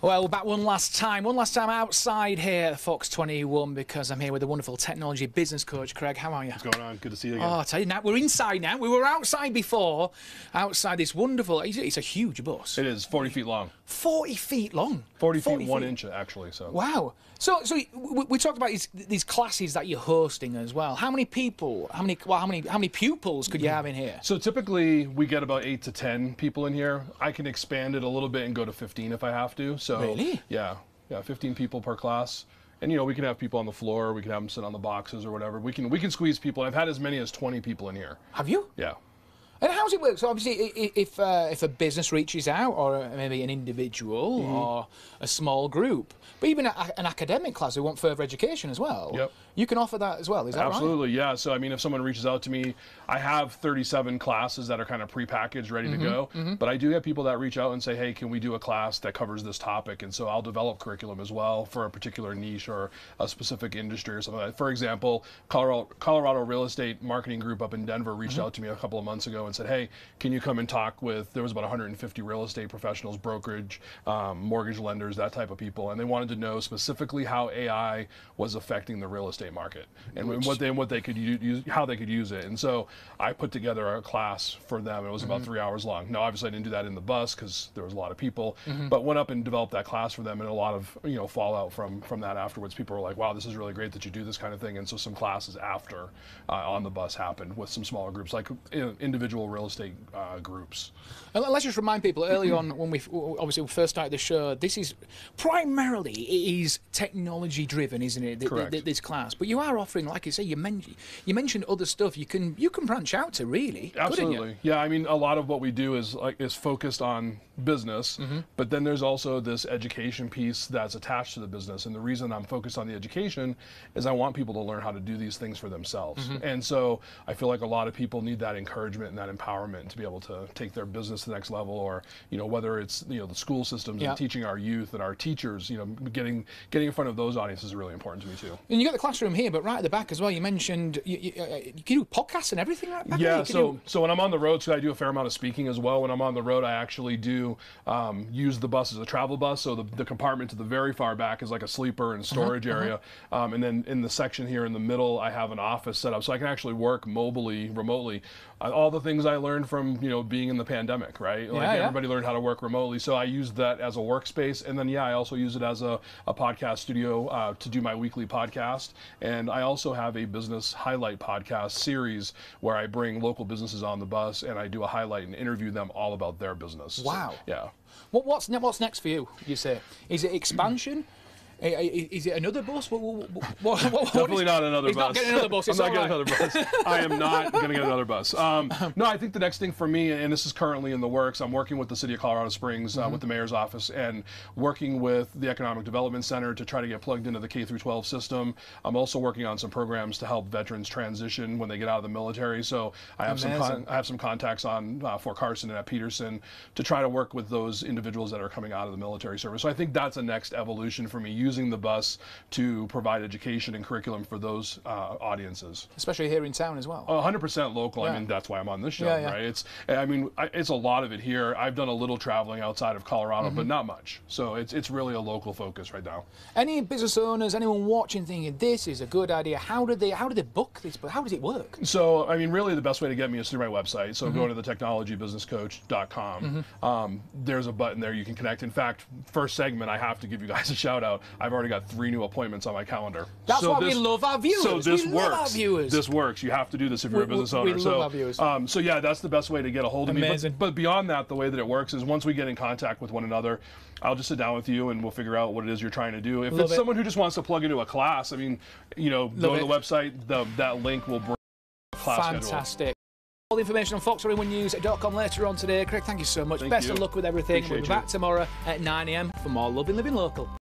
Well, we're back one last time outside here at Fox21 because I'm here with the wonderful technology business coach, Craig. How are you? What's going on? Good to see you again. Oh, I'll tell you now, we're inside now. We were outside before, outside this wonderful, it's a huge bus. It is 40 feet long. 40 feet long? 40 feet 1 inch, actually. So. Wow. So we talked about these classes that you're hosting as well. How many people, how many pupils could you have in here? So typically we get about 8 to 10 people in here. I can expand it a little bit and go to 15 if I have to. So really? Yeah, 15 people per class. And we can have people on the floor, we can have them sit on the boxes or whatever. We can squeeze people. I've had as many as 20 people in here. Have you? Yeah. And how does it work? So obviously, if a business reaches out, or maybe an individual, or a small group, but even an academic class who want further education as well, yep, you can offer that as well. Is that right? Absolutely, yeah. So I mean, if someone reaches out to me, I have 37 classes that are kind of prepackaged, ready to go. But I do have people that reach out and say, hey, can we do a class that covers this topic? And so I'll develop curriculum as well for a particular niche or a specific industry or something like that. For example, Colorado Real Estate Marketing Group up in Denver reached out to me a couple of months ago and said, hey, can you come and talk with, there was about 150 real estate professionals, brokerage, mortgage lenders, that type of people, and they wanted to know specifically how AI was affecting the real estate market and what they could use, how they could use it. And so I put together a class for them. It was about 3 hours long. Now, obviously, I didn't do that in the bus because there was a lot of people, but went up and developed that class for them, and a lot of fallout from that afterwards. People were like, wow, this is really great that you do this kind of thing. And so some classes after on the bus happened with some smaller groups, like individual real estate groups. And let's just remind people, early on when we first started the show, this is primarily, it is technology driven, isn't it? Correct. This class, but you are offering, like I say, you mentioned other stuff you can branch out to, really. Absolutely. Yeah, I mean, a lot of what we do is focused on business, but then there's also this education piece that's attached to the business. And the reason I'm focused on the education is I want people to learn how to do these things for themselves. And so I feel like a lot of people need that encouragement and that empowerment to be able to take their business to the next level, or whether it's the school systems and teaching our youth and our teachers, getting in front of those audiences is really important to me too. And you got the classroom here, but right at the back as well, you mentioned you can do podcasts and everything right back there. Yeah, so when I'm on the road, so I do a fair amount of speaking as well. When I'm on the road, I actually do use the bus as a travel bus. So the compartment to the very far back is like a sleeper and storage area. And then in the section here in the middle, I have an office set up so I can actually work remotely. All the things I learned from being in the pandemic, right? Everybody learned how to work remotely. So I use that as a workspace. And then I also use it as a podcast studio to do my weekly podcast. And I also have a business highlight podcast series where I bring local businesses on the bus and I do a highlight and interview them all about their business. Wow. So, yeah. What's next for you, you say? Is it expansion? Is it another bus? Definitely not another bus. He's not getting another bus. I'm not getting another bus. I am not going to get another bus. No, I think the next thing for me, and this is currently in the works, I'm working with the City of Colorado Springs, with the mayor's office, and working with the Economic Development Center to try to get plugged into the K-12 system. I'm also working on some programs to help veterans transition when they get out of the military. So I have some contacts on Fort Carson and at Peterson to try to work with those individuals that are coming out of the military service. So I think that's a next evolution for me, using the bus to provide education and curriculum for those audiences. Especially here in town as well. 100% local. Yeah. I mean, that's why I'm on this show, right? It's a lot of it here. I've done a little traveling outside of Colorado, but not much. So it's really a local focus right now. Any business owners, anyone watching thinking this is a good idea, how do they book this? But how does it work? So I mean, really the best way to get me is through my website. So go to the technologybusinesscoach.com. There's a button there you can connect. In fact, first segment, I have to give you guys a shout out. I've already got 3 new appointments on my calendar. That's why we love our viewers. So this we works. Love our viewers. This works. You have to do this if you're a business owner. We love our viewers. So yeah, that's the best way to get a hold of me. But beyond that, the way that it works is once we get in contact with one another, I'll just sit down with you and we'll figure out what it is you're trying to do. If it's someone who just wants to plug into a class, I mean, go to the website. That link will bring a class schedule. Fantastic. All the information on Fox21News.com later on today. Craig, thank you so much. Thank Best you. of luck with everything. Appreciate We'll be back tomorrow at 9 AM for more Loving Living Local.